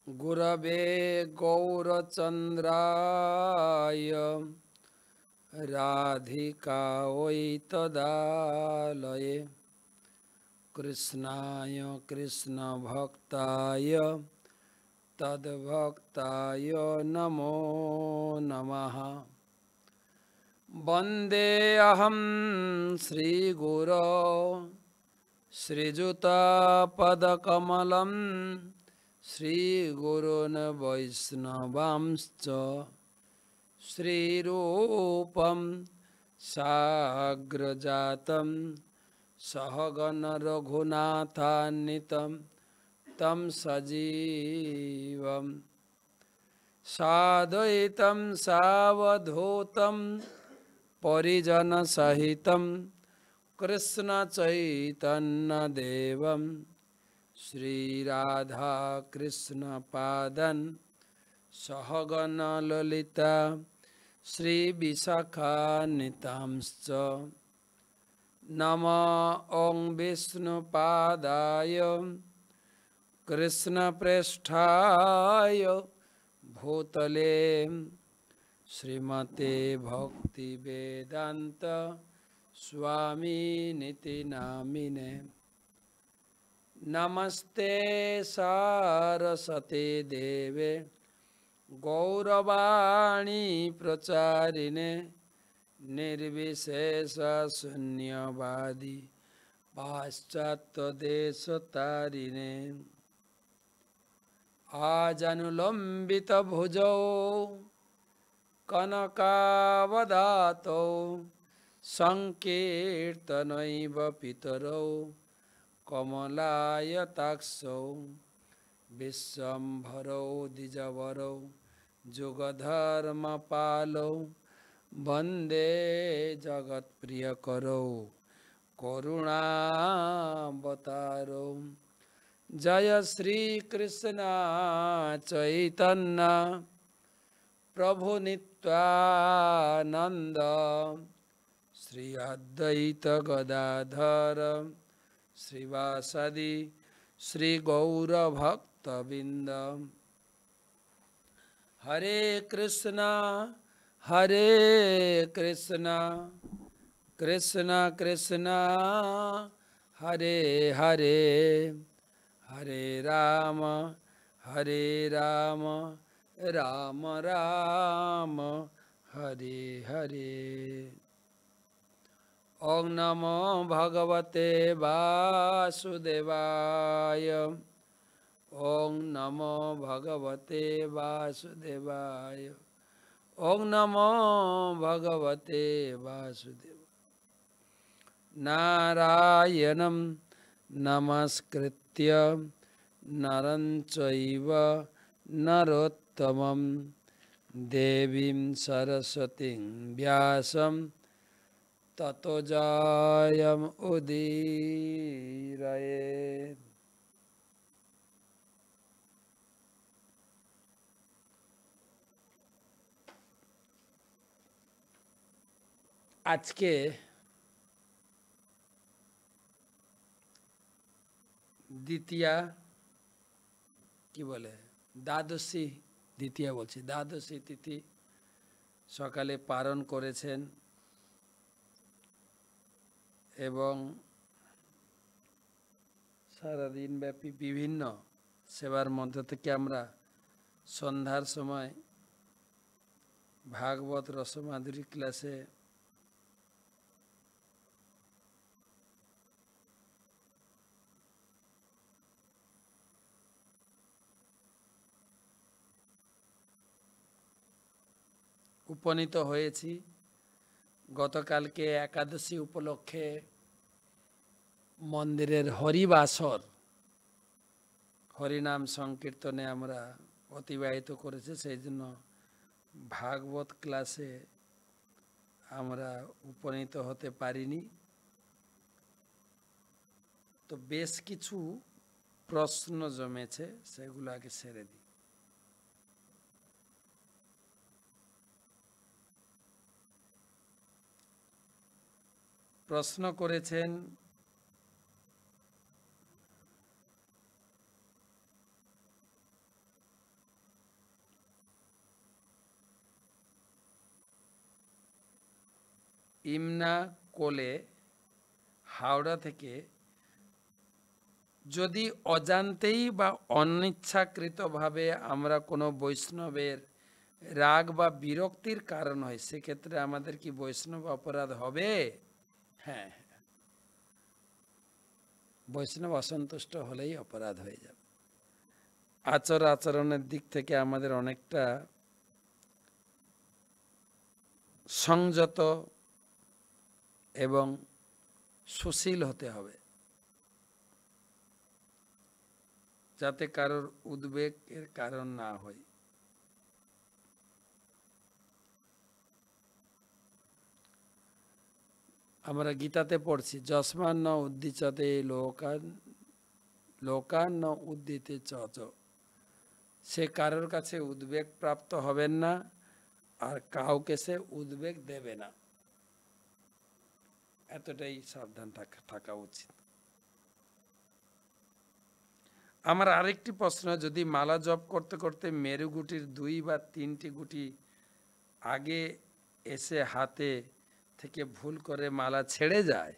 गुरवे गौरचन्द्राय राधिकायै तदालये कृष्णाय कृष्णभक्ताय तद्भक्ताय नमो नमः। वन्दे अहं श्रीगुरो श्रीयुतपदकमलं श्रीगुरून् वैष्णवांश्च श्रीरूपं साग्रजातं सहगण रघुनाथान्वितं तं सजीवं साद्वैतं सावधूतं परिजनसहितं कृष्णचैतन्यदेवं श्रीराधाकृष्णपादं सहगण ललिता श्रीविशाखान्वितांश्च नमो ॐ विष्णुपादाय कृष्णप्रेष्ठाय भूतले श्रीमते भक्तिवेदान्त स्वामिनिति नामिने। नमस्ते सारस्वते देवे गौरवाणी प्रचारिणे निर्विशेष शून्यवादी पाश्चात्य देशतारिणे आजानुलंबित भुजौ कनकावदातौ संकीर्तनैव पितरौ कमलायताक्षौ विश्वम्भरौ द्विजवरौ जुगधर्मपालौ वन्दे जगत्प्रियकरौ करुणावतारौ। जय श्री कृष्ण चैतन्य प्रभु नित्यानंद श्री अद्वैत गदाधर श्रीवासदि श्री गौरभक्तबिंद। हरे कृष्णा कृष्ण कृष्ण हरे हरे हरे राम राम राम हरे हरे। ओम नमो भगवते वासुदेवाय ओम नमो भगवते वासुदेवाय ओम नमो भगवते वासुदेवाय। नारायणं नमस्कृत्य नरं चैव नरोत्तमं देवीं सरस्वतीं व्यासं ततो जयमुदीरयेत्। আজকে দ্বিতীয়া কি বলে দ্বাদশী দ্বিতীয়া বলছি দ্বাদশী তিথি সকালে পালন করেছেন এবং সারাদিন ব্যাপী বিভিন্ন সেবার মধ্য থেকে আমরা সন্ধ্যার সময় ভাগবত রসমাধুরী ক্লাসে উপনীত হয়েছি। গতকালকে একাদশী উপলক্ষে মন্দিরের হরিবাসর হরিনাম সংকীর্তনে আমরা অতিবাহিত করেছি, সেই জন্য ভাগবত ক্লাসে আমরা উপনীত হতে পারিনি। তো বেশ কিছু প্রশ্ন জমেছে, সেগুলো আগে সেরে দিই। প্রশ্ন করেছেন ইমনা কোলে হাওড়া থেকে যদি অজান্তেই বা অনিচ্ছাকৃতভাবে আমরা কোনো বৈষ্ণবের রাগ বা বিরক্তির কারণ হয়, সেক্ষেত্রে আমাদের কি বৈষ্ণব অপরাধ হবে? হ্যাঁ, বৈষ্ণব অসন্তুষ্ট হলেই অপরাধ হয়ে যাবে। আচরণের দিক থেকে আমাদের অনেকটা সংযত এবং সুশীল হতে হবে, যাতে কারোর উদ্বেগের কারণ না হয়। আমরা গীতাতে পড়ছি, যস্মান ন উদ্দিচ্যতে লোকান ন উদ্দিতে চ। সে কারোর কাছে উদ্বেগ প্রাপ্ত হবেন না, আর কাউকে সে উদ্বেগ দেবে না। এতটাই সাবধান থাকা উচিত। আমার আরেকটি প্রশ্ন, যদি মালা জপ করতে করতে মেরু গুটির 2 বা 3টি গুটি আগে এসে হাতে থেকে ভুল করে মালা ছেড়ে যায়,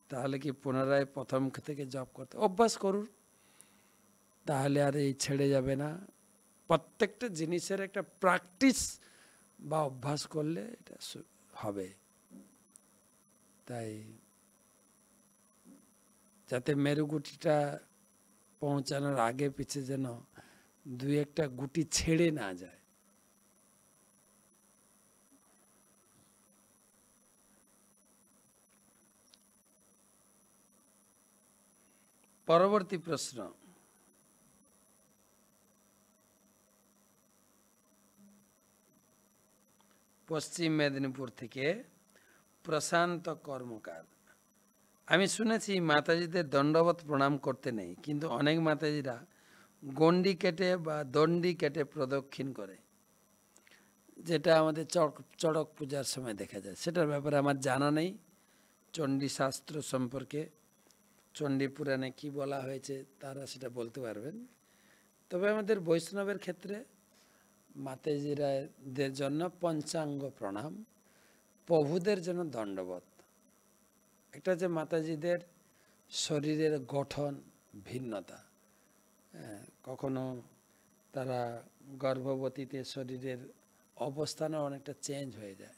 তাহলে কি পুনরায় প্রথম থেকে জপ করতে? অভ্যাস করুন, তাহলে আর এই ছেড়ে যাবে না। প্রত্যেকটা জিনিসের একটা প্র্যাকটিস বা অভ্যাস করলে এটা হবে। তাই যাতে মেরুগুটিটা পৌঁছানোর আগে পিছে যেন 2-1টা গুটি ছেড়ে না যায়। পরবর্তী প্রশ্ন, পশ্চিম মেদিনীপুর থেকে প্রশান্ত কর্মকার। আমি শুনেছি মাতাজিদের দণ্ডবত প্রণাম করতে নেই, কিন্তু অনেক মাতাজিরা গণ্ডি কেটে বা দণ্ডি কেটে প্রদক্ষিণ করে, যেটা আমাদের চড়ক পূজার সময় দেখা যায়। সেটার ব্যাপারে আমার জানা নেই। চণ্ডী শাস্ত্র সম্পর্কে চণ্ডী পুরাণে কি বলা হয়েছে তারা সেটা বলতে পারবেন। তবে আমাদের বৈষ্ণবের ক্ষেত্রে মাতাজিদের জন্য পঞ্চাঙ্গ প্রণাম, প্রভুদের জন্য দণ্ডবত। একটা যে মাতাজিদের শরীরের গঠন ভিন্নতা, কখনো তারা গর্ভবতীতে শরীরের অবস্থানও অনেকটা চেঞ্জ হয়ে যায়।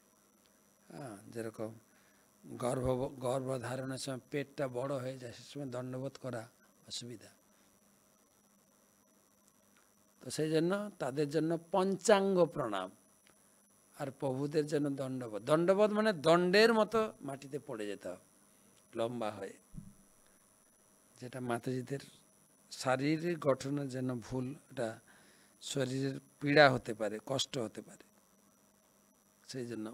যেরকম গর্ভধারণের সময় পেটটা বড় হয়ে যায়, সে সময় দণ্ডবোধ করা অসুবিধা। তো সেই জন্য তাদের জন্য পঞ্চাঙ্গ প্রণাম, আর প্রভুদের জন্য দণ্ডবোধ। দণ্ডবোধ মানে দণ্ডের মতো মাটিতে পড়ে যেতে হবে লম্বা হয়ে, যেটা মাতাজিদের শারীরিক গঠনের জন্য ভুল, এটা শরীরের পীড়া হতে পারে, কষ্ট হতে পারে, সেই জন্য।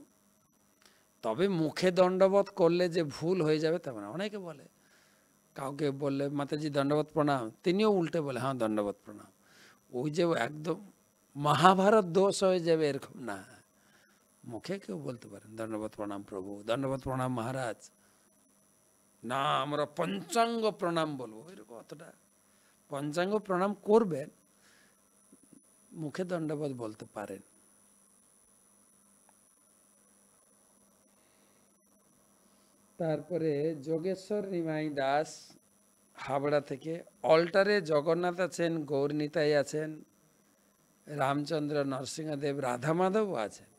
তবে মুখে দণ্ডবোধ করলে যে ভুল হয়ে যাবে তা মানে, অনেকে বলে, কাউকে বললে মাতাজি দণ্ডবোধ প্রণাম, তিনিও উল্টে বলে হ্যাঁ দণ্ডবোধ প্রণাম। ওই যে একদম মহাভারত দোষ হয়ে যাবে এরকম না। মুখে কেউ বলতে পারেন দণ্ডবোধ প্রণাম প্রভু, দণ্ডবোধ প্রণাম মহারাজ, না আমরা পঞ্চাঙ্গ প্রণাম বলবো, এরকম অতটা। পঞ্চাঙ্গ প্রণাম করবেন, মুখে দণ্ডবোধ বলতে পারেন। তারপরে যোগেশ্বর নিমাই দাস হাবড়া থেকে, অল্টারে জগন্নাথ আছেন, গৌরনীতাই আছেন, রামচন্দ্র নরসিংহদেব, রাধা মাধবও আছেন।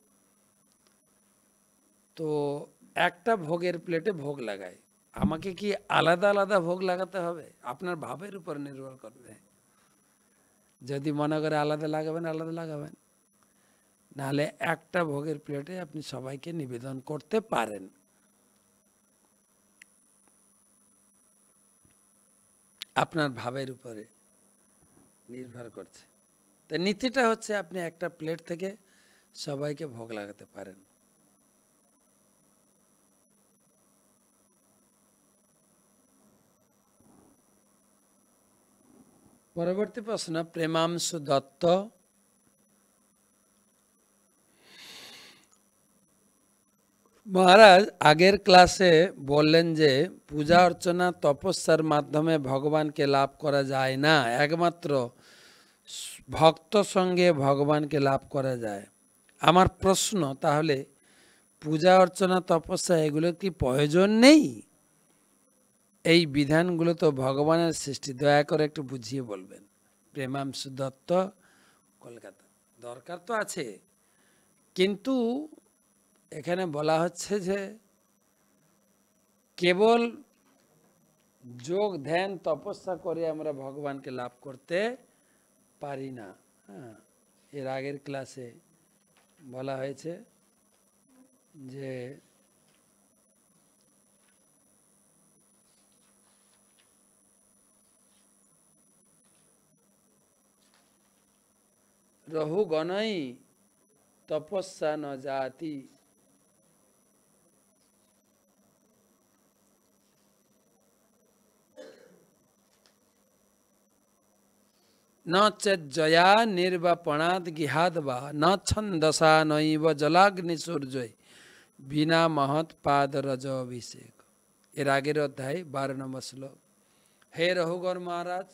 তো একটা ভোগের প্লেটে ভোগ লাগায়, আমাকে কি আলাদা আলাদা ভোগ লাগাতে হবে? আপনার ভাবের উপর নির্ভর করবে। যদি মনে করে আলাদা লাগাবেন আলাদা লাগাবেন, নাহলে একটা ভোগের প্লেটে আপনি সবাইকে নিবেদন করতে পারেন। আপনার ভাবের উপরে নির্ভর করছে। তো নীতিটা হচ্ছে আপনি একটা প্লেট থেকে সবাইকে ভোগ লাগাতে পারেন। পরবর্তী প্রশ্ন, প্রেমাংশু দত্ত। মহারাজ, আগের ক্লাসে বললেন যে পূজা অর্চনা তপস্যার মাধ্যমে ভগবানকে লাভ করা যায় না, একমাত্র ভক্ত সঙ্গে ভগবানকে লাভ করা যায়। আমার প্রশ্ন, তাহলে পূজা অর্চনা তপস্যা এগুলো কি প্রয়োজন নেই? এই বিধানগুলো তো ভগবানের সৃষ্টি, দয়া করে একটু বুঝিয়ে বলবেন। প্রেমাংশু দত্ত, কলকাতা। দরকার তো আছে, কিন্তু এখানে বলা হচ্ছে যে কেবল যোগ ধ্যান তপস্যা করে আমরা ভগবানকে লাভ করতে পারি না। হ্যাঁ, এর আগের ক্লাসে বলা হয়েছে যে রহুগণই তপস্যা ন জাতি, ন চেজ্জয়া নির্বাপণাৎ গৃহাৎ বা ন ছন্দসা নৈব জলাগ্নি সূর্যই বিনা মহৎ পাদ রজ অভিষেক। এর আগের অধ্যায় 12 নম্বর শ্লোক। হে রহুগণ মহারাজ,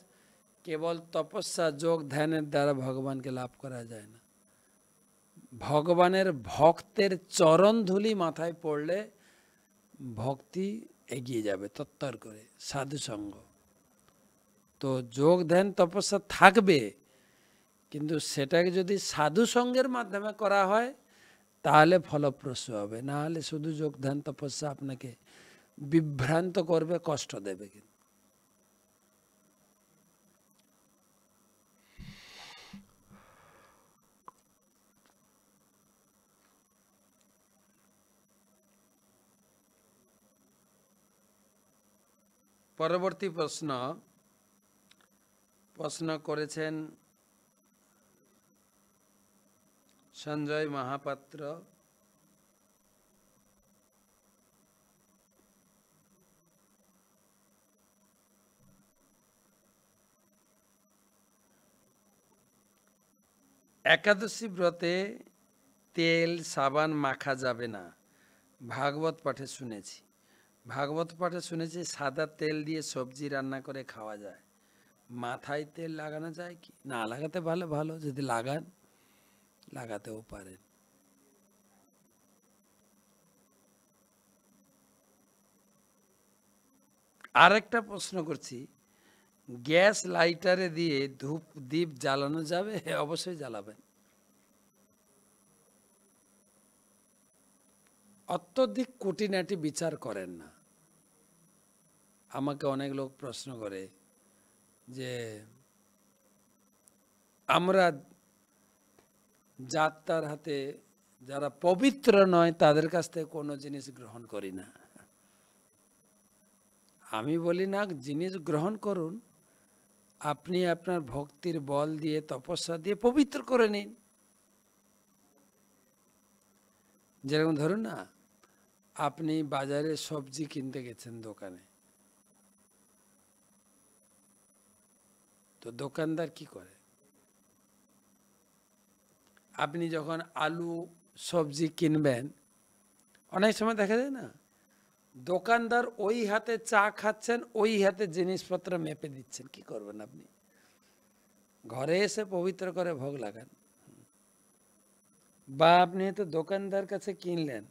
কেবল তপস্যা যোগ ধ্যানের দ্বারা ভগবানকে লাভ করা যায় না। ভগবানের ভক্তের চরণ ধুলি মাথায় পড়লে ভক্তি এগিয়ে যাবে তত্তর করে, সাধুসঙ্গ। তো যোগ ধ্যান তপস্যা থাকবে, কিন্তু সেটাকে যদি সাধু সঙ্গের মাধ্যমে করা হয় তাহলে ফলপ্রসূ হবে, না হলে শুধু যোগ ধ্যান তপস্যা আপনাকে বিভ্রান্ত করবে, কষ্ট দেবে। কিন্তু পরবর্তী প্রশ্ন করেছেন সঞ্জয় মহাপাত্র। একাদশী ব্রতে তেল সাবান মাখা যাবে না, ভাগবত পাঠে শুনেছি। ভাগবত পাঠে শুনেছি সাদা তেল দিয়ে সবজি রান্না করে খাওয়া যায়। মাথায় তেল লাগানো যায় কি? না লাগাতে ভালো, ভালো যদি লাগান, লাগাতেও পারেন। আরেকটা প্রশ্ন করছি, গ্যাস লাইটারে দিয়ে ধূপ দ্বীপ জ্বালানো যাবে? অবশ্যই জ্বালাবেন। অত্যধিক খুঁটিনাটি বিচার করেন না। আমাকে অনেক লোক প্রশ্ন করে যে আমরা যাত্রার হাতে যারা পবিত্র নয় তাদের কাছ থেকে কোনো জিনিস গ্রহণ করি না। আমি বলি না, জিনিস গ্রহণ করুন, আপনি আপনার ভক্তির বল দিয়ে তপস্যা দিয়ে পবিত্র করে নিন। যেরকম ধরুন না, আপনি বাজারে সবজি কিনতে গেছেন দোকানে, তো দোকানদার কি করে? আপনি যখন আলু সবজি কিনবেন, অনেক সময় দেখা যায় না, দোকানদার ওই হাতে চা খাচ্ছেন, ওই হাতে জিনিসপত্র মেপে দিচ্ছেন। কি করবেন আপনি? ঘরে এসে পবিত্র করে ভোগ লাগান। বা আপনি তো দোকানদার কাছে কিনলেন,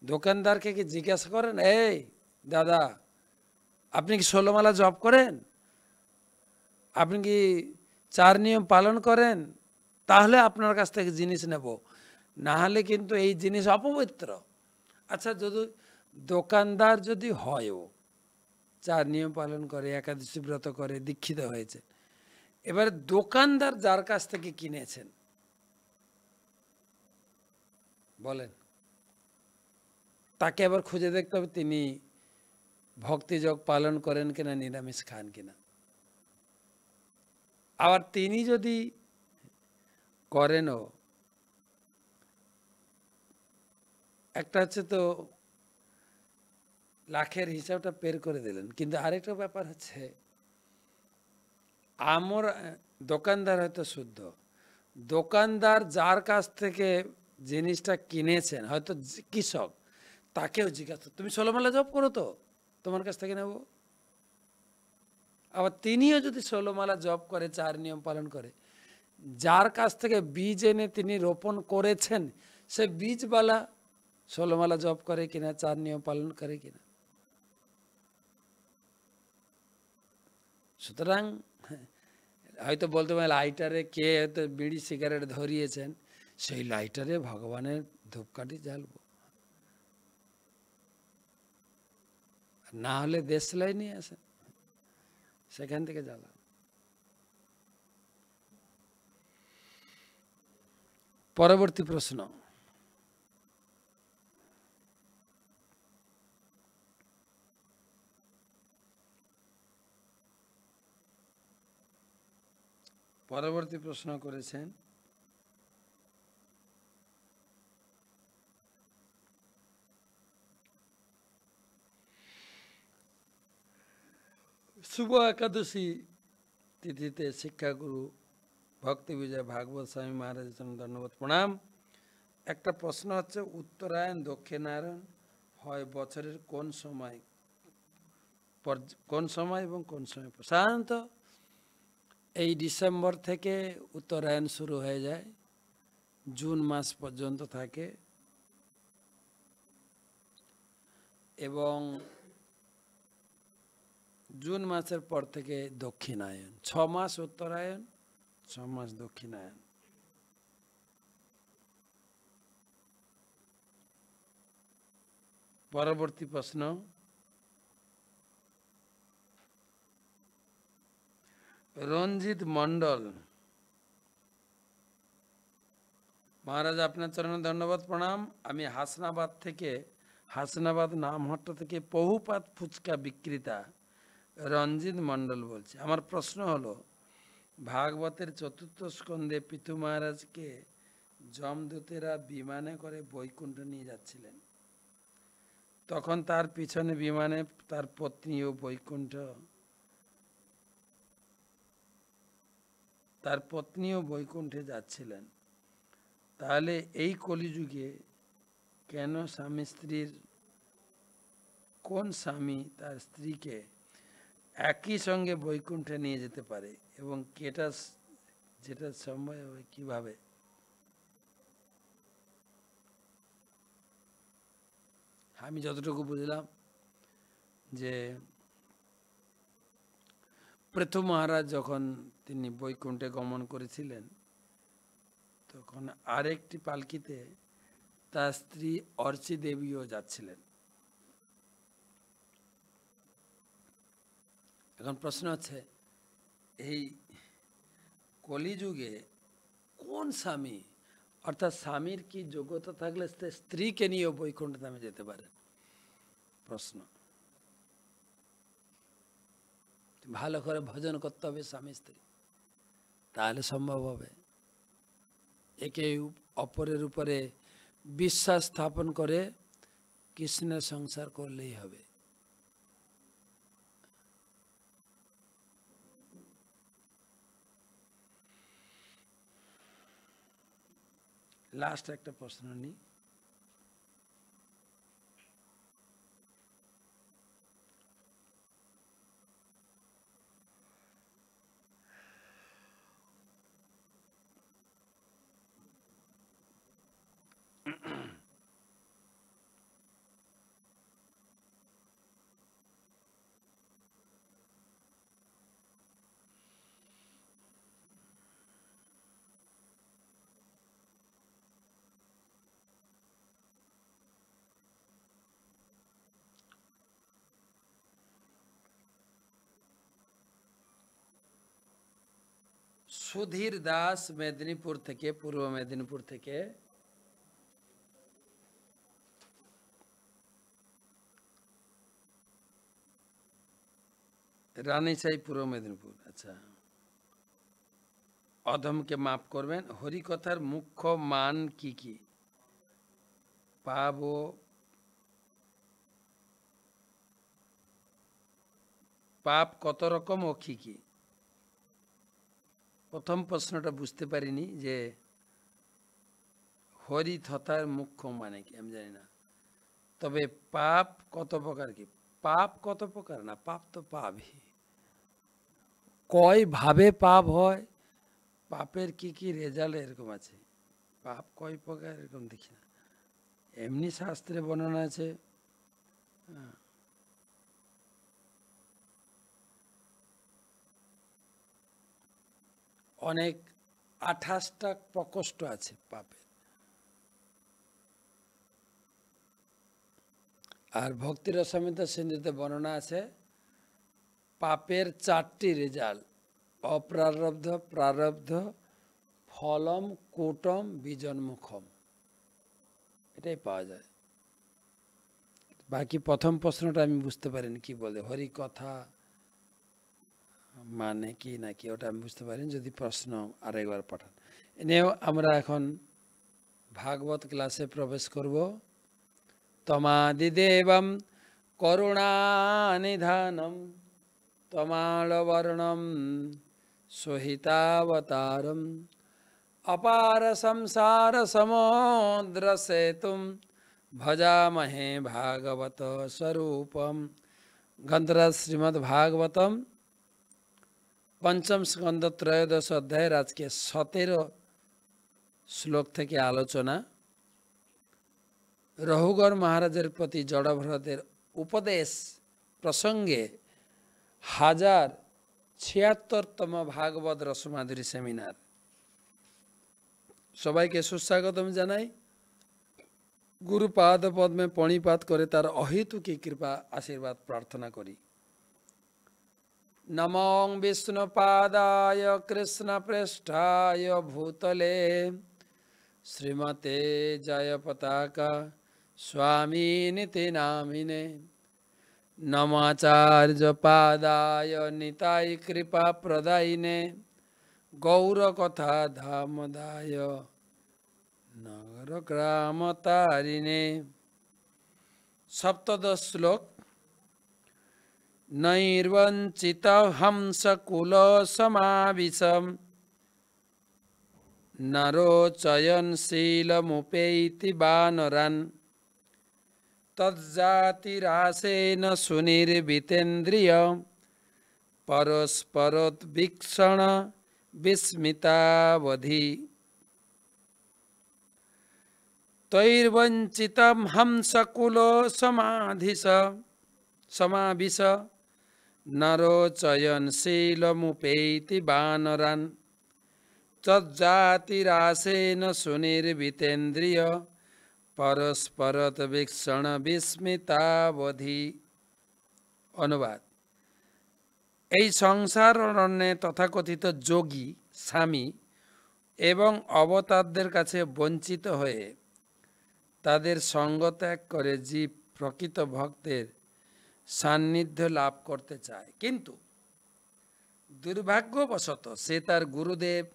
দোকানদারকে কি জিজ্ঞাসা করেন, এই দাদা আপনি কি 16 মালা জপ করেন? আপনি কি 4 নিয়ম পালন করেন? তাহলে আপনার কাছ থেকে জিনিস নেব, না হলে কিন্তু এই জিনিস অপবিত্র। আচ্ছা, যদি দোকানদার যদি হয়ও 4 নিয়ম পালন করে, একাদশী ব্রত করে, দীক্ষিত হয়েছে, এবার দোকানদার যার কাছ থেকে কিনেছেন বলেন, তাকে আবার খুঁজে দেখতে হবে তিনি ভক্তিযোগ পালন করেন কিনা, নিরামিষ খান কিনা। আবার তিনি যদি করেনও, একটা হচ্ছে তো লাখের হিসাবটা বের করে দিলেন, কিন্তু আরেকটা ব্যাপার হচ্ছে আমার দোকানদার হয়তো শুদ্ধ, দোকানদার যার কাছ থেকে জিনিসটা কিনেছেন হয়তো কৃষক, তাকেও জিজ্ঞাসা, তুমি 16 মালা জপ করো তো, তোমার কাছ থেকে নেব। আবার তিনিও যদি 16 মালা জপ করে, 4 নিয়ম পালন করে, যার কাছ থেকে বীজ এনে তিনি রোপণ করেছেন, সে বীজওয়ালা ষোলো মালা জপ করে কিনা, 4 নিয়ম পালন করে কিনা। সুতরাং হয়তো বলতে পারে লাইটারে কে হয়তো বিড়ি সিগারেট ধরিয়েছেন, সেই লাইটারে ভগবানের ধূপকাঠি জ্বালবো, না হলে দেশলাই নিয়ে আসেন, সেখান থেকে জ্বালা। পরবর্তী প্রশ্ন, পরবর্তী প্রশ্ন করেছেন শুভ একাদশী তিথিতে শিক্ষাগুরু ভক্তি বিজয় ভাগবত স্বামী মহারাজের জন্য ধন্যবাদ প্রণাম। একটা প্রশ্ন হচ্ছে, উত্তরায়ণ দক্ষিণায়ন হয় বছরের কোন সময়, কোন সময় এবং কোন সময়? সাধারণত এই ডিসেম্বর থেকে উত্তরায়ণ শুরু হয়ে যায়, জুন মাস পর্যন্ত থাকে, এবং জুন মাসের পর থেকে দক্ষিণায়ন। 6 মাস উত্তরায়ণ, 6 মাস দক্ষিণায়ন। পরবর্তী প্রশ্ন, রঞ্জিত মণ্ডল, মহারাজ আপনার চরণে ধন্যবাদ প্রণাম। আমি হাসনাবাদ নামহট্ট থেকে বহুপাত ফুচকা বিক্রেতা রঞ্জিত মণ্ডল বলছি। আমার প্রশ্ন হলো, ভাগবতের 4th স্কন্ধে পৃথু মহারাজকে যমদূতেরা বিমানে করে বৈকুণ্ঠ নিয়ে যাচ্ছিলেন, তখন তার পিছনে বিমানে তার পত্নীও বৈকুণ্ঠে যাচ্ছিলেন। তাহলে এই কলিযুগে কেন স্বামী স্ত্রীর, কোন স্বামী তার স্ত্রীকে একই সঙ্গে বৈকুণ্ঠে নিয়ে যেতে পারে, এবং যেটা সম্ভব হবে কিভাবে? আমি যতটুকু বুঝলাম যে পৃথু মহারাজ যখন তিনি বৈকুণ্ঠে গমন করেছিলেন, তখন আরেকটি পালকিতে তার স্ত্রী অর্চি দেবীও যাচ্ছিলেন। এখন প্রশ্ন হচ্ছে, এই কলিযুগে কোন স্বামী, অর্থাৎ স্বামীর কি যোগ্যতা থাকলে স্ত্রীকে নিয়েও বৈকুণ্ঠ ধামে যেতে পারে? প্রশ্ন। ভালো করে ভজন করতে হবে স্বামী স্ত্রী, তাহলে সম্ভব হবে। একে অপরের উপরে বিশ্বাস স্থাপন করে কৃষ্ণের সংসার করলেই হবে। লাস্ট একটা প্রশ্ন নিই। সুধীর দাস মেদিনীপুর থেকে, পূর্ব মেদিনীপুর থেকে, রানীসাই, পূর্ব মেদিনীপুর। আচ্ছা, অধমকে মাফ করবেন, হরিকথার মুখ্য মান কি কি? পাপ কত রকম ও কি কি? প্রথম প্রশ্নটা বুঝতে পারিনি, যে হরিকথার মুখ্য মানে কি আমি জানি না। তবে পাপ কত প্রকার, কি পাপ কত প্রকার না, পাপ তো পাপই। কয় ভাবে পাপ হয়, পাপের কি কি রেজাল্ট এরকম আছে, পাপ কয় প্রকার এরকম দেখি না। এমনি শাস্ত্রে বর্ণনা আছে। অনেক 28টা প্রকোষ্ঠ আছে পাপের। আর ভক্তি রসামৃত সিন্ধুতে বর্ণনা আছে পাপের 4টি রেজাল্ট: অপ্রারব্ধ, প্রারব্ধ, ফলম, কূটম, বীজন্মুখম। এটাই পাওয়া যায়। বাকি প্রথম প্রশ্নটা আমি বুঝতে পারিনি কি বলে, হরি কথা মানে কি নাকি, ওটা আমি বুঝতে পারিনি। যদি প্রশ্ন আরেকবার পাঠান। এনেও আমরা এখন ভাগবত ক্লাসে প্রবেশ করব। তমাদিদেবম করুণানিধানম তমালবর্ণম সহিতাবতারম অপার সংসার সমুদ্র সেতুম ভজামহে ভাগবত স্বরূপম। গ্রন্থরাজ শ্রীমদ্ ভাগবতম, পঞ্চম স্কন্ধ, ত্রয়োদশ অধ্যায়ের আজকে 17 শ্লোক থেকে আলোচনা। রঘুগর মহারাজের প্রতি জড়ভরতের উপদেশ প্রসঙ্গে 1076তম ভাগবত রসমাধুরী সেমিনার। সবাইকে সুস্বাগতম জানাই। গুরুপাদ পদ্মে পণিপাত করে তার অহেতুকী কৃপা আশীর্বাদ প্রার্থনা করি। নমঃ বিষ্ণুপাদায় কৃষ্ণপ্রেষ্ঠায় ভূতলে শ্রীমতে জয়পতাকা স্বামিনিতি নামিনে। নমাচার্য পাদায় নিতাই কৃপা প্রদায়িনে গৌরকথা ধামদায় নগর গ্রাম তারিণে। সপ্তদশ শ্লোক। নৈর্বঞ্চিত হংসকুল সমাবিশম নরোচয়নশীলমুপেতি বানরান তজ্জাতিরাসেন সুনির্বিতেন্দ্রিয় পরস্পরোদ্ভীক্ষণ বিস্মিতাবধি। তৈর্বঞ্চিতম হংসকুল সমাবিশ নরোচয়নশীলমুপেতি বানরান তজ্জাতিরাসেন সুনির্বিতেন্দ্রিয় পরস্পরোদ্ভীক্ষণ বিস্মিতাবধি। অনুবাদ: এই সংসার অরণ্যে তথাকথিত যোগী, স্বামী এবং অবতারদের কাছে বঞ্চিত হয়ে তাদের সঙ্গ ত্যাগ করে জীব প্রকৃত ভক্তের সান্নিধ্য লাভ করতে চায়, কিন্তু দুর্ভাগ্যবশত সে তার গুরুদেব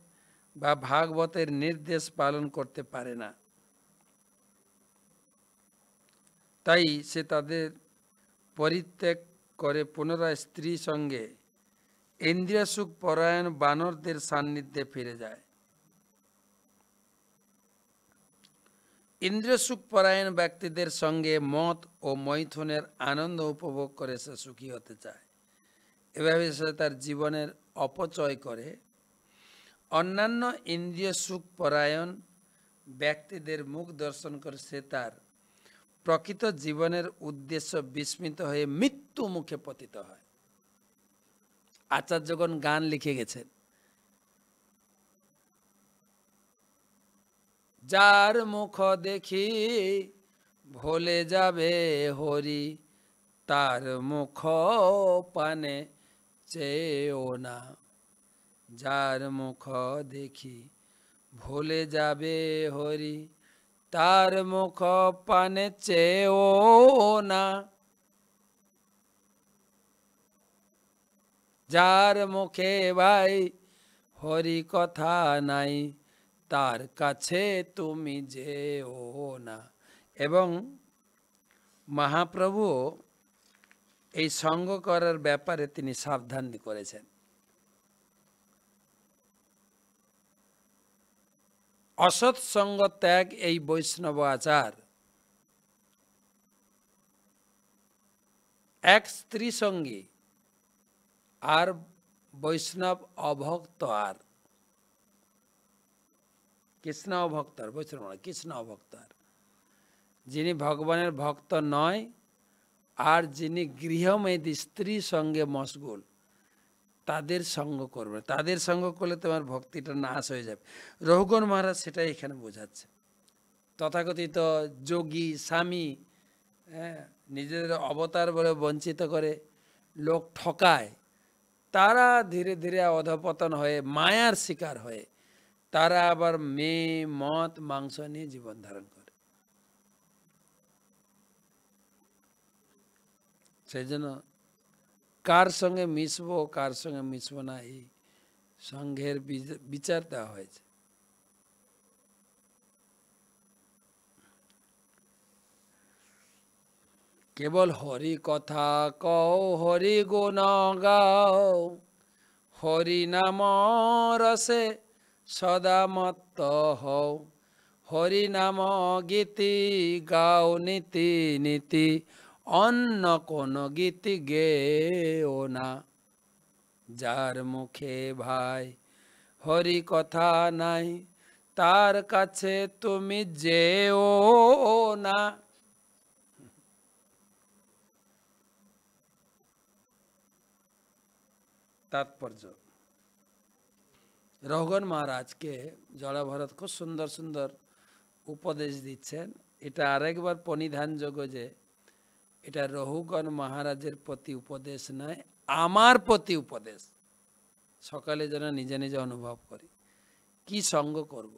বা ভাগবতের নির্দেশ পালন করতে পারে না। তাই সে তাদের পরিত্যাগ করে পুনরায় স্ত্রী সঙ্গে ইন্দ্রিয় সুখ পরায়ণ বানরদের সান্নিধ্যে ফিরে যায়। ইন্দ্রিয় সুখ পরায়ণ ব্যক্তিদের সঙ্গে মদ ও মৈথুনের আনন্দ উপভোগ করে সে সুখী হতে চায়। এভাবে সে তার জীবনের অপচয় করে। অন্যান্য ইন্দ্রিয় সুখ পরায়ণ ব্যক্তিদের মুখ দর্শন করে সে তার প্রকৃত জীবনের উদ্দেশ্য বিস্মিত হয়ে মৃত্যু মুখে পতিত হয়। আচার্যগণ গান লিখে গেছেন, যার মুখ দেখি ভুলে যাবে হরি, তার মুখ পানে চেয়েও না। যার মুখ দেখি ভুলে যাবে হরি, তার মুখ পানে চেয়েও না। যার মুখে ভাই হরি কথা নাই, তার কাছে তুমি যেও না। এবং মহাপ্রভু এই সঙ্গ করার ব্যাপারে তিনি সাবধান করেছেন। অসৎসঙ্গ ত্যাগ এই বৈষ্ণব আচার। এক স্ত্রী সঙ্গী আর বৈষ্ণব অভক্ত, আর কৃষ্ণ অভক্ত, আর বৈষ্ণব কৃষ্ণ অভক্ত। আর যিনি ভগবানের ভক্ত নয় আর যিনি গৃহমেদী স্ত্রী সঙ্গে মশগুল, তাদের সঙ্গ করবে। তাদের সঙ্গ করলে তোমার ভক্তিটা নাশ হয়ে যাবে। রঘুগণ মহারাজ সেটাই এখানে বোঝাচ্ছে। তথাকথিত যোগী স্বামী, হ্যাঁ, নিজেদের অবতার বলে বঞ্চিত করে লোক ঠকায়, তারা ধীরে ধীরে অধপতন হয়ে মায়ার শিকার হয়ে তারা আবার মেয়ে মদ মাংস নিয়ে জীবন ধারণ করে। সেই জন্য কার সঙ্গে মিশবো কার সঙ্গে মিশবো না, এই সংঘের বিচার দেওয়া হয়েছে। কেবল হরি কথা কও, হরি গুণ গাও, হরি নাম রসে সদা মত্ত হও, হরি নাম গীতি গাও নীতি নীতি, অন্য কোন গীতি গেও না। যার মুখে ভাই হরি কথা নাই, তার কাছে তুমি যেও না। তাৎপর্য, রঘুগণ মহারাজকে জড়ভরত খুব সুন্দর সুন্দর উপদেশ দিচ্ছেন। এটা আরেকবার পরিধানযোগ্য যে এটা রঘুগণ মহারাজের প্রতি উপদেশ নয়, আমার প্রতি উপদেশ। সকালে যেন নিজে নিজে অনুভব করি কি সঙ্গ করব।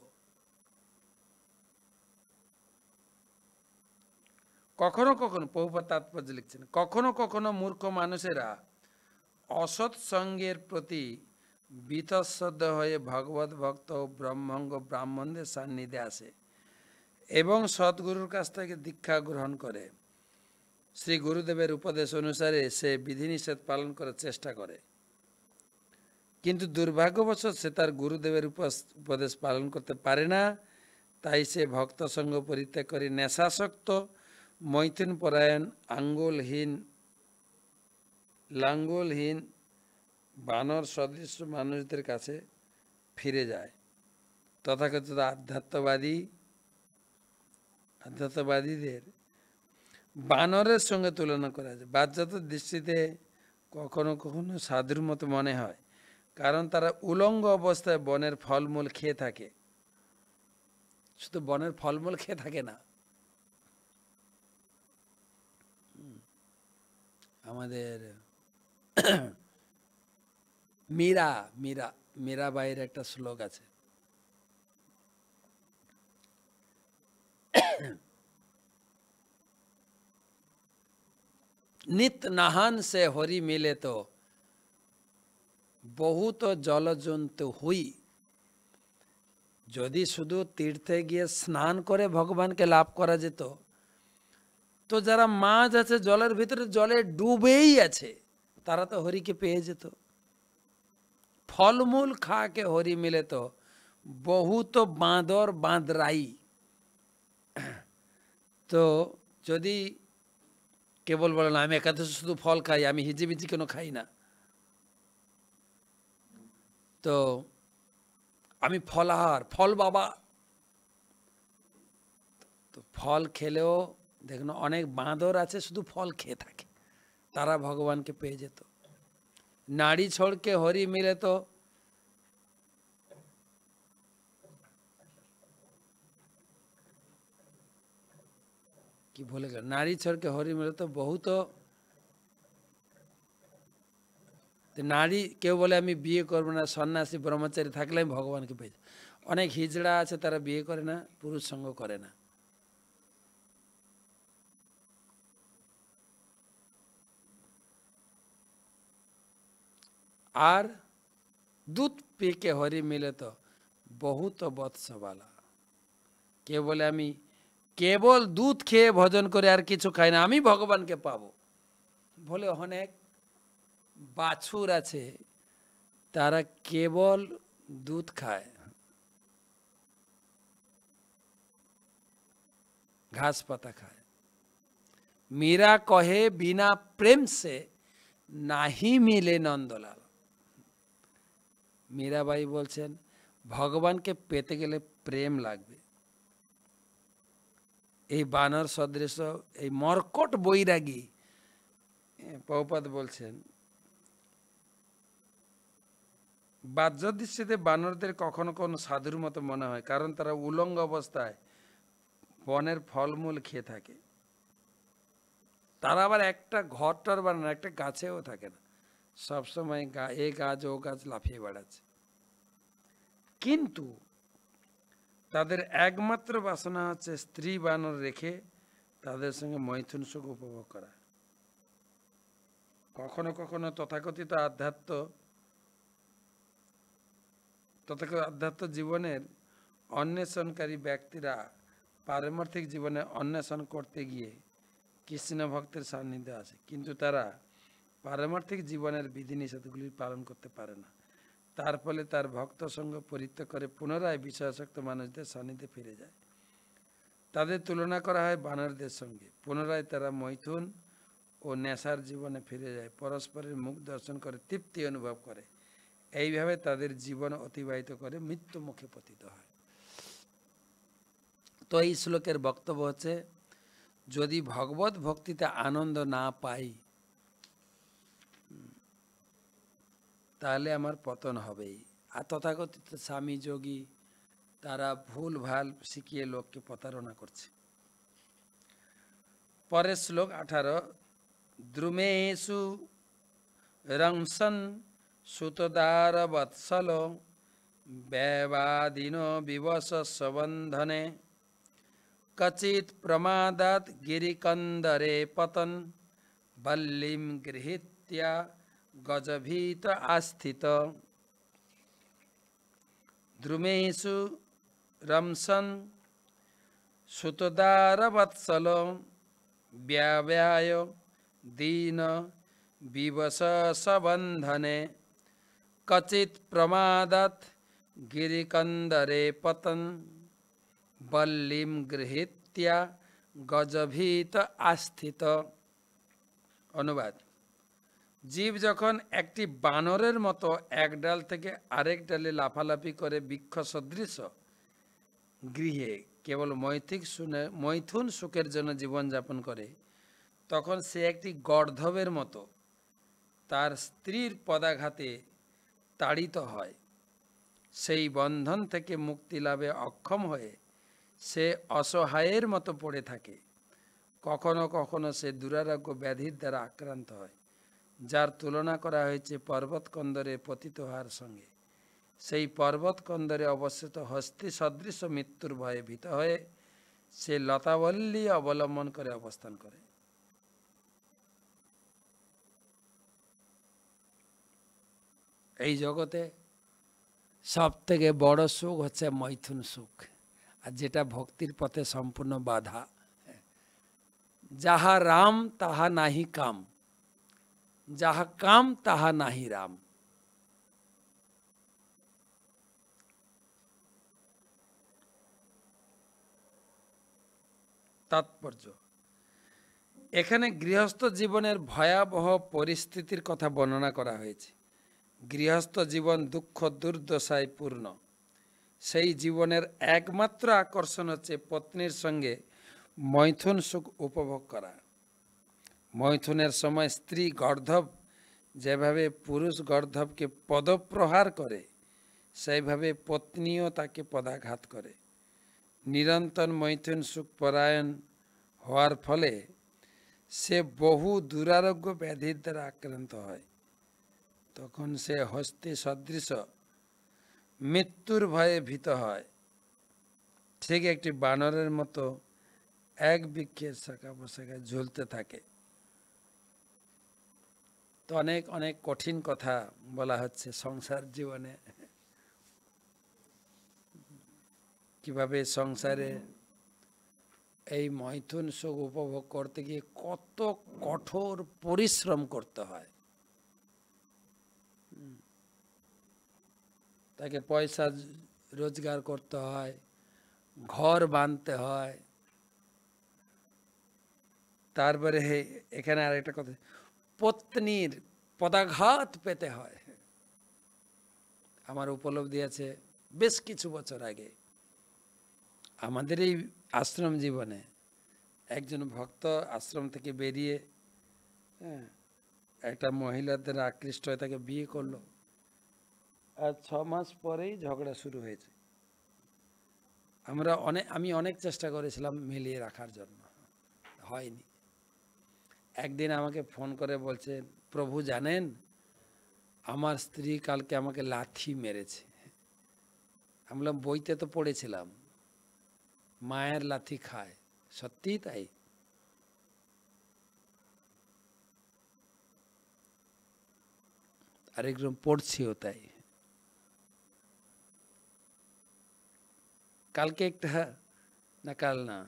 কখনো কখনো প্রভুপাদ তাৎপর্য লিখছেন, কখনো কখনো মূর্খ মানুষেরা অসৎ সঙ্গের প্রতি বীতশ্রদ্ধ হয়ে ভগবত ভক্ত ও ব্রহ্মজ্ঞ ব্রাহ্মণদের সান্নিধ্যে আসে এবং সদ্গুরুর কাছ থেকে দীক্ষা গ্রহণ করে। শ্রী গুরুদেবের উপদেশ অনুসারে সে বিধিনিষেধ পালন করার চেষ্টা করে, কিন্তু দুর্ভাগ্যবশত সে তার গুরুদেবের উপদেশ পালন করতে পারে না। তাই সে ভক্ত সঙ্গ পরিত্যাগ করে নেশাসক্ত, মৈথুন পরায়ণ, আঙ্গুলহীন লাঙ্গলহীন বানর সদৃশ মানুষদের কাছে ফিরে যায়। তথাকথিত আধ্যাত্মবাদীদের বানরের সঙ্গে তুলনা করা যায়। বাহ্যত দৃষ্টিতে কখনো কখনো সাধুর মতো মনে হয়, কারণ তারা উলঙ্গ অবস্থায় বনের ফলমূল খেয়ে থাকে। শুধু বনের ফলমূল খেয়ে থাকে না, আমাদের মীরাবাইয়ের একটা শ্লোক আছে, নিত নাহান সে হরি মিলে তো বহুত জলজন্তু হুই। যদি শুধু তীর্থে গিয়ে স্নান করে ভগবানকে লাভ করা যেত, তো যারা মাছ আছে জলের ভিতরে জলে ডুবেই আছে, তারা তো হরিকে পেয়ে যেত। ফলমূল খাকে হরি মিলে তো বহুত বাঁদর বাঁদরাই। তো যদি কেবল বলেন আমি একাদশী শুধু ফল খাই, আমি হিজিবিজি কোনো খাই না, তো আমি ফলাহার, ফল বাবা, তো ফল খেলেও দেখুন অনেক বাঁদর আছে শুধু ফল খেয়ে থাকে, তারা ভগবানকে পেয়ে যেত। নাড়ি ছড়কে হরি মিলে তো কি ভুলে গেল, নারী ছড়কে হরি মিলে তো বহুত নারী। কেউ বলে আমি বিয়ে করবো না, সন্ন্যাসী ব্রহ্মচারী থাকলে আমি ভগবানকে পেয়ে যাই। অনেক হিজড়া আছে তারা বিয়ে করে না, পুরুষ সঙ্গ করে না। আর দুধ পিকে হরি মিলে তো বহুত বৎসবালা। কেউ বলে আমি কেবল দুধ খেয়ে ভজন করে আর কিছু খাই না, আমি ভগবানকে পাবো। বলে অনেক বাছুর আছে তারা কেবল দুধ খায়, ঘাস পাতা খায়। মীরা কহে বিনা প্রেম সে নাহি মিলে নন্দলাল। মীরাবাই বলছেন ভগবানকে পেতে গেলে প্রেম লাগবে, এই বানর সদৃশ এই মর্কট বৈরাগী, প্রভুপাদ বলছেন বাহ্য দৃষ্টিতে বানরদের কখনো কোনো সাধুর মতো মনে হয়, কারণ তারা উলঙ্গ অবস্থায় বনের ফলমূল খেয়ে থাকে। তারা আবার একটা ঘরটার বানানো, একটা গাছেও থাকে না, সবসময় এ গাছ ও গাছ লাফিয়ে বেড়াচ্ছে। কিন্তু তাদের একমাত্র বাসনা হচ্ছে স্ত্রী বানর রেখে তাদের সঙ্গে মৈথুন সুখ উপভোগ করা। কখনো কখনো তথাকথিত আধ্যাত্ম জীবনের অন্বেষণকারী ব্যক্তিরা পারমার্থিক জীবনে অন্বেষণ করতে গিয়ে কৃষ্ণ ভক্তের সান্নিধ্যে আসে, কিন্তু তারা পারমার্থিক জীবনের বিধিনিষেধগুলি পালন করতে পারে না। তার ফলে তার ভক্ত সঙ্গ পরিত্যাগ করে পুনরায় বিষয়াসক্ত মানুষদের সান্নিধ্যে ফিরে যায়। তাদের তুলনা করা হয় বানরদের সঙ্গে। পুনরায় তারা মৈথুন ও নেশার জীবনে ফিরে যায়, পরস্পরের মুখ দর্শন করে তৃপ্তি অনুভব করে। এইভাবে তাদের জীবন অতিবাহিত করে মৃত্যু মুখে পতিত হয়। তো এই শ্লোকের বক্তব্য হচ্ছে, যদি ভগবত ভক্তিতে আনন্দ না পাই তাহলে আমার পতন হবেই। আর তথাকথিত স্বামী যোগী তারা ভুল ভাল শিখিয়ে লোককে প্রতারণা করছে। পরের শ্লোক 18, দ্রুমেষু রংসন সুতদার বৎসল ব্যবাদিন বিবশ সবন্ধনে কচিত প্রমাদাত গিরিকন্দরে পতন বল্লিম গৃহীত্যা গজভীত আস্থিত। দ্রুমেষু রংসন সুতদার বৎসল ব্যবায় দীন বিবশ সবন্ধনে কচিত প্রমাদাত গিরিকন্দরে পতন বল্লিম গৃহীত্যা গজভীত আস্থিত। অনুবাদ: জীব যখন একটি বানরের মতো এক ডাল থেকে আরেক ডালে লাফালাফি করে বৃক্ষ সদৃশ গৃহে কেবল মৈথুন সুখের জন্য জীবনযাপন করে, তখন সে একটি গর্ধবের মতো তার স্ত্রীর পদাঘাতে তাড়িত হয়। সেই বন্ধন থেকে মুক্তি লাভে অক্ষম হয়ে সে অসহায়ের মতো পড়ে থাকে। কখনো কখনো সে দুরারোগ্য ব্যাধির দ্বারা আক্রান্ত হয়, যার তুলনা করা হয়েছে পর্বতকন্দরে পতিত হওয়ার সঙ্গে। সেই পর্বতকন্দরে অবস্থিত হস্তি সদৃশ মৃত্যুর ভয়ে ভীত হয়ে সে লতাবল্লী অবলম্বন করে অবস্থান করে। এই জগতে সব থেকে বড় সুখ হচ্ছে মৈথুন সুখ, আর যেটা ভক্তির পথে সম্পূর্ণ বাধা। যাহা রাম তাহা নাহি কাম, যাহা কাম তাহা নাহি রাম। তাৎপর্য: এখানে গৃহস্থ জীবনের ভয়াবহ পরিস্থিতির কথা বর্ণনা করা হয়েছে। গৃহস্থ জীবন দুঃখ দুর্দশায় পূর্ণ। সেই জীবনের একমাত্র আকর্ষণ হচ্ছে পত্নীর সঙ্গে মৈথুন সুখ উপভোগ করা। মৈথুনের সময় স্ত্রী গর্ধব যেভাবে পুরুষ গর্ধবকে পদপ্রহার করে, সেইভাবে পত্নীও তাকে পদাঘাত করে। নিরন্তর মৈথুন সুখ পরায়ণ হওয়ার ফলে সে বহু দুরারোগ্য ব্যাধির দ্বারা আক্রান্ত হয়। তখন সে হস্তি সদৃশ মৃত্যুর ভয়ে ভীত হয়, ঠিক একটি বানরের মতো এক বৃক্ষের শাখা প্রশাখায় ঝুলতে থাকে। তো অনেক অনেক কঠিন কথা বলা হচ্ছে সংসার জীবনে, কিভাবে সংসারে এই মৈথুন সুখ উপভোগ করতে গিয়ে কত কঠোর পরিশ্রম করতে হয়। তাকে পয়সা রোজগার করতে হয়, ঘর বাঁধতে হয়। তারপরে এখানে আরেকটা কথা, পত্নীর পদাঘাত পেতে হয়। আমার উপলব্ধি আছে বেশ কিছু বছর আগে আমাদের এই আশ্রম জীবনে একজন ভক্ত আশ্রম থেকে বেরিয়ে হ্যাঁ একটা মহিলাদের আকৃষ্ট হয়ে তাকে বিয়ে করলো, আর 6 মাস পরেই ঝগড়া শুরু হয়েছে। আমি অনেক চেষ্টা করেছিলাম মিলিয়ে রাখার জন্য, হয়নি। একদিন আমাকে ফোন করে বলছে, প্রভু জানেন আমার স্ত্রী কালকে আমাকে লাথি মেরেছে। আমি বললাম বইতে তো পড়েছিলাম মায়ের লাথি খায়, সত্যিই তাই? আরেকজন পড়ছিও তাই। কালকে একটা, না কাল না,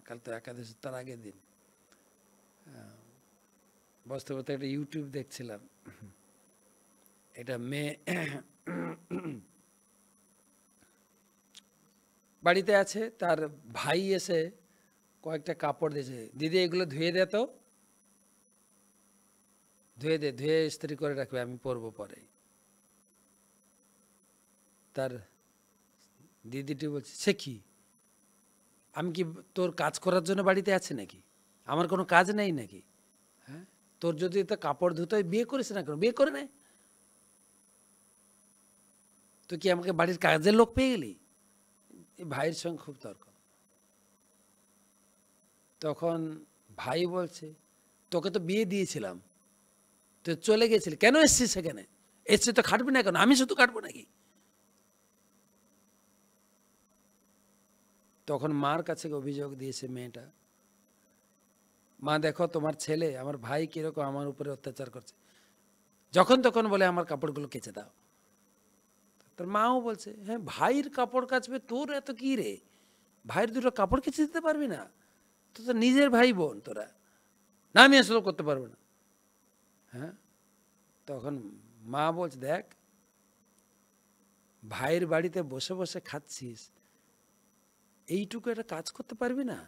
কাল তো একাদশী, তার আগের দিন বাস্তবতা একটা ইউটিউব দেখছিলাম। এটা মেয়ে বাড়িতে আছে, তার ভাই এসে কয়েকটা কাপড় দিয়েছে, দিদি এগুলো ধুয়ে দে, তো ধুয়ে দে, ধুয়ে ইস্ত্রি করে রাখবে, আমি পরবো পরে। তার দিদিটি বলছে, সে কি, আমি কি তোর কাজ করার জন্য বাড়িতে আছে নাকি? আমার কোনো কাজ নেই নাকি? হ্যাঁ, তোর যদি তো কাপড় ধুতে হয় বিয়ে করিস না কেন? বিয়ে করে নে। তুই কি আমাকে বাড়ির কাজের লোক পেয়ে গেলি? এই ভাইয়ের সঙ্গে খুব তর্ক। তখন ভাই বলছে, তোকে তো বিয়ে দিয়েছিলাম, তুই চলে গেছিলি, কেন এসছিস সেখানে? এসছি তো খাটবি না কেন? আমি শুধু কাটবো নাকি? তখন মার কাছে অভিযোগ দিয়েছে মেয়েটা, মা দেখো তোমার ছেলে, আমার ভাই কিরকম আমার উপরে অত্যাচার করছে, যখন তখন বলে আমার কাপড়গুলো কেচে দাও। তোর মাও বলছে, হ্যাঁ ভাইয়ের কাপড় কাচবে, তোর এত কি রে? ভাইয়ের দুটো কাপড় কেচে দিতে পারবি না? তো তোর নিজের ভাই বোন তোরা। না আমি আসলে করতে পারবো না। হ্যাঁ, তখন মা বলছে, দেখ ভাইয়ের বাড়িতে বসে বসে খাচ্ছিস, এইটুকু একটা কাজ করতে পারবি না?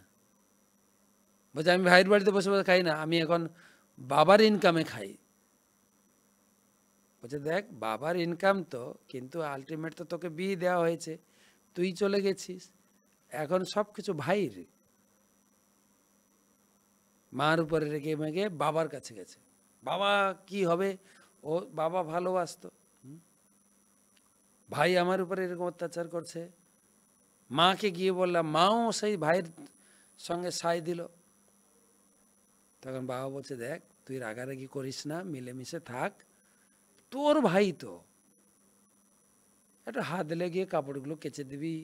বলছে আমি ভাইয়ের বাড়িতে বসে বসে খাই না, আমি এখন বাবার ইনকামে খাই। বলছে দেখ বাবার ইনকাম তো, কিন্তু আলটিমেট তো তোকে বিয়ে দেওয়া হয়েছে, তুই চলে গেছিস, এখন সব কিছু ভাইয়ের। মার উপরে রেখে মেঘে বাবার কাছে গেছে। বাবা কি হবে, ও বাবা ভালোবাসতো, ভাই আমার উপরে এরকম অত্যাচার করছে। মাকে গিয়ে বললাম, মাও সেই ভাইয়ের সঙ্গে সাই দিল। তখন বাবা বলছে, দেখ তুই রাগারাগি করিস না, মিলেমিশে থাক, তোর ভাই তো, একটা হাত লেগে কাপড়গুলো কেচে দিবি,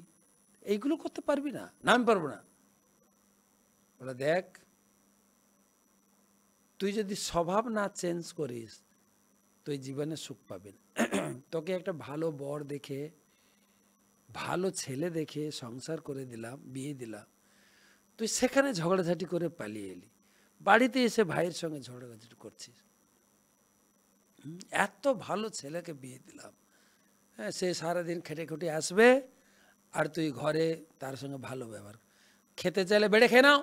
এইগুলো করতে পারবি না? না আমি পারবো না। বলে দেখ তুই যদি স্বভাব না চেঞ্জ করিস তুই জীবনে সুখ পাবি না। তোকে একটা ভালো বর দেখে, ভালো ছেলে দেখে সংসার করে দিলাম, বিয়ে দিলাম, তুই সেখানে ঝগড়াঝাটি করে পালিয়ে এলি, বাড়িতে এসে ভাইয়ের সঙ্গে ঝগড়াঝাটি করছিস। এত ভালো ছেলেকে বিয়ে দিলাম, হ্যাঁ সে সারাদিন খেটে খুঁটে আসবে, আর তুই ঘরে তার সঙ্গে ভালো ব্যবহার, খেতে চাইলে বেড়ে খেয়ে নাও,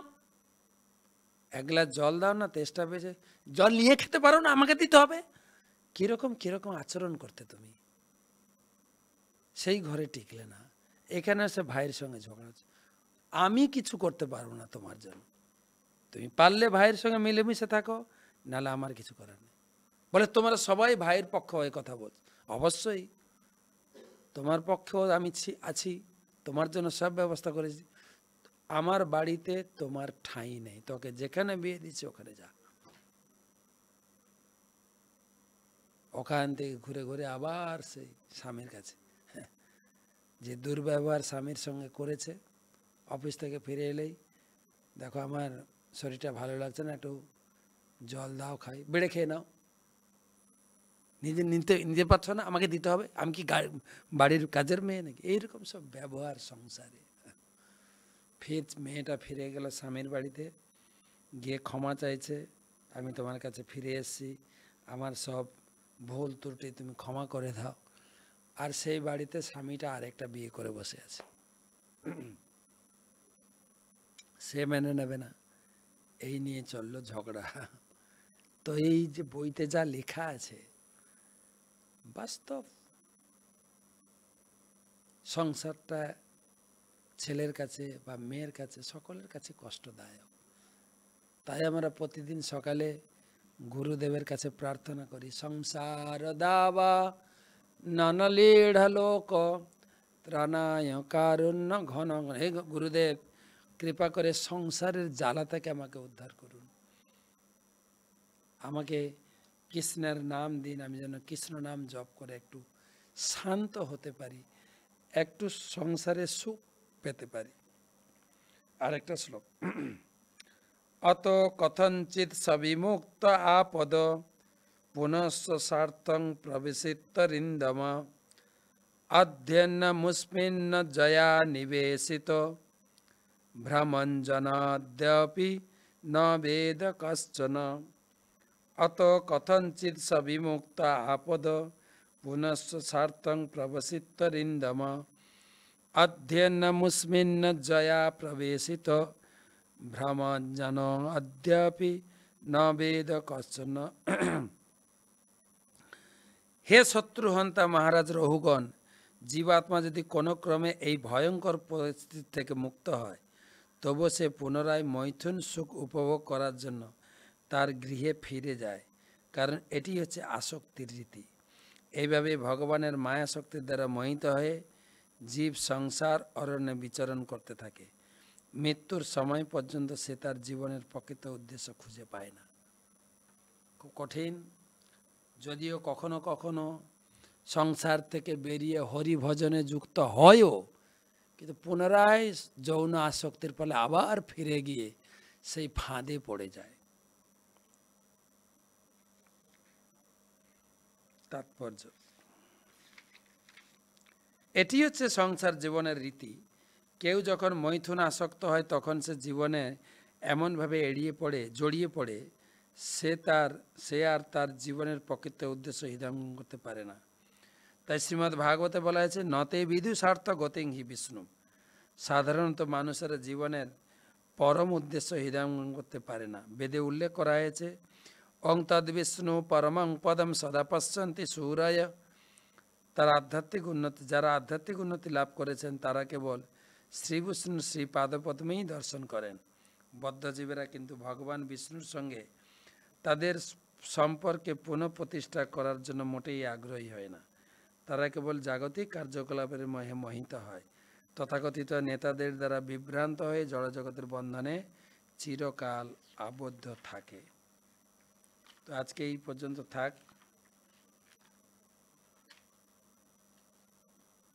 এক গ্লাস জল দাও না, তেষ্টা পেয়েছে, জল নিয়ে খেতে পারো না, আমাকে দিতে হবে। কিরকম কিরকম আচরণ করতে তুমি, সেই ঘরে টিকলে না, এখানে এসে ভাইয়ের সঙ্গে ঝগড়া হচ্ছে, আমি কিছু করতে পারবো না তোমার জন্য, তুমি পারলে ভাইয়ের সঙ্গে মিলেমিশে থাকো, নাহলে আমার কিছু করার নেই। বলে তোমরা সবাই ভাইয়ের পক্ষ হয়ে কথা বলছো, অবশ্যই তোমার পক্ষেও আমি আছি, তোমার জন্য সব ব্যবস্থা করেছি, আমার বাড়িতে তোমার ঠাঁই নেই, তোকে যেখানে বিয়ে দিচ্ছে ওখানে যা। ওখান থেকে ঘুরে ঘুরে আবার সেই স্বামীর কাছে, যে দুর্ব্যবহার স্বামীর সঙ্গে করেছে। অফিস থেকে ফিরে এলেই, দেখো আমার শরীরটা ভালো লাগছে না, একটু জল দাও খাই, বেড়ে খেয়ে নাও, নিজে পাচ্ছ না, আমাকে দিতে হবে, আমি কি বাড়ির কাজের মেয়ে নাকি? এইরকম সব ব্যবহার সংসারে। ফির মেয়েটা ফিরে গেল স্বামীর বাড়িতে, গিয়ে ক্ষমা চাইছে, আমি তোমার কাছে ফিরে এসেছি, আমার সব ভুল ত্রুটি তুমি ক্ষমা করে দাও। আর সেই বাড়িতে স্বামীটা আরেকটা বিয়ে করে বসে আছে, সে মেনে নেবে না, এই নিয়ে চললো ঝগড়া। তো এই যে বইতে যা লেখা আছে বাস্তব, সংসারটা ছেলের কাছে বা মেয়ের কাছে সকলের কাছে কষ্টদায়ক। তাই আমরা প্রতিদিন সকালে গুরুদেবের কাছে প্রার্থনা করি, সংসার দাবা ননলীঢ় লোক ত্রাণায় কারুণ্য ঘন ঘন। হে গুরুদেব, কৃপা করে সংসারের জ্বালা থেকে আমাকে উদ্ধার করুন, আমাকে কৃষ্ণের নাম দিন, আমি যেন কৃষ্ণ নাম জপ করে একটু শান্ত হতে পারি, একটু সংসারে সুখ পেতে পারি। আরেকটা শ্লোক, অত কথঞ্চিত সবিমুক্ত আপদ পুনশ্চ স্বার্থং প্রবিশিতরিন্দম অধ্যয়ন মুস্মিন্ন জয়া নিবেশিত ভ্রমঞ্জনাদ্যপি ন বেদ কশ্চন। অত কথঞ্চিত সবিমুক্ত আপদ পুনশ্চ স্বার্থং প্রবসিতরিন্দম অধ্যয়ন মুস্মিন্ন জয়া প্রবেশিত ভ্রমঞ্জন অদ্যাপি ন বেদ কশ্চন। হে শত্রুহন্তা মহারাজ রহুগণ, জীবাত্মা যদি কোনো ক্রমে এই ভয়ঙ্কর পরিস্থিতি থেকে মুক্ত হয়, তবু সে পুনরায় মৈথুন সুখ উপভোগ করার জন্য তার গৃহে ফিরে যায়, কারণ এটি হচ্ছে আসক্তির রীতি। এইভাবে ভগবানের মায়া শক্তির দ্বারা মোহিত হয়ে জীব সংসার অরণ্যে বিচরণ করতে থাকে। মৃত্যুর সময় পর্যন্ত সে তার জীবনের প্রকৃত উদ্দেশ্য খুঁজে পায় না। খুব কঠিন, যদিও কখনো কখনো সংসার থেকে বেরিয়ে হরি ভজনে যুক্ত হয়ও, কিন্তু পুনরায় যৌন আসক্তির ফলে আবার ফিরে গিয়ে সেই ফাঁদে পড়ে যায়। তাৎপর্য, এটি হচ্ছে সংসার জীবনের রীতি। কেউ যখন মৈথুন আসক্ত হয় তখন সে জীবনে এমনভাবে জড়িয়ে পড়ে সে আর তার জীবনের প্রকৃত উদ্দেশ্য হৃদয়ঙ্গম করতে পারে না। তাই শ্রীমদ্ ভাগবতে বলা হয়েছে, নতে বিদুষার্থ গতিং হি বিষ্ণু। সাধারণত মানুষেরা জীবনের পরম উদ্দেশ্য হৃদয়ঙ্গম করতে পারে না। বেদে উল্লেখ করা হয়েছে, অং তদ বিষ্ণু পরমং পদম সদা পশ্যন্তি সুরায়। যারা আধ্যাত্মিক উন্নতি লাভ করেছেন তারা কেবল শ্রী বিষ্ণু শ্রী পাদপদ্মেই দর্শন করেন। বদ্ধজীবেরা কিন্তু ভগবান বিষ্ণুর সঙ্গে তাদের সম্পর্কে পুনঃপ্রতিষ্ঠা করার জন্য মোটেই আগ্রহী হয় না। তারা কেবল জাগতিক কার্যকলাপের মোহে মোহিত হয়, তথাকথিত নেতাদের দ্বারা বিভ্রান্ত হয়ে জড়জগতের বন্ধনে চিরকাল আবদ্ধ থাকে। তো আজকে এই পর্যন্ত থাক।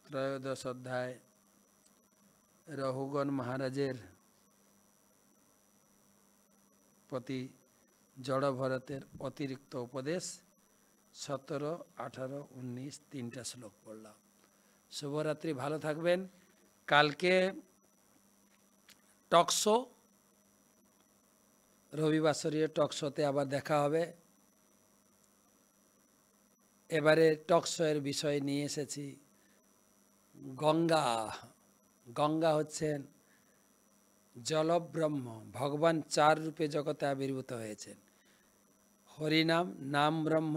ত্রয়োদশ অধ্যায় রহুগণ মহারাজের প্রতি জড় ভরতের অতিরিক্ত উপদেশ 17, 18, 19 তিনটা শ্লোক পড়লাম। শুভরাত্রি, ভালো থাকবেন। কালকে টকশো, রবিবাসরীয় টকশোতে আবার দেখা হবে। এবারে টকশো এর বিষয় নিয়ে এসেছি গঙ্গা। গঙ্গা হচ্ছেন জলব্রহ্ম। ভগবান 4 রূপে জগতে আবির্ভূত হয়েছেন। হরিনাম নাম ব্রহ্ম,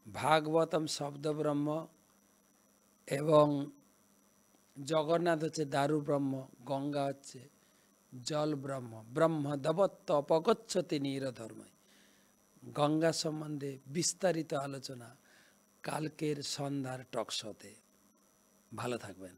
ভাগবতম শব্দ ব্রহ্ম এবং জগন্নাথ হচ্ছে দারু ব্রহ্ম, গঙ্গা হচ্ছে জল ব্রহ্ম। ব্রহ্ম দবত্ত অপগচ্ছতি নিরধর্ময়। গঙ্গা সম্বন্ধে বিস্তারিত আলোচনা কালকের সন্ধ্যার টকশোতে। ভালো থাকবেন।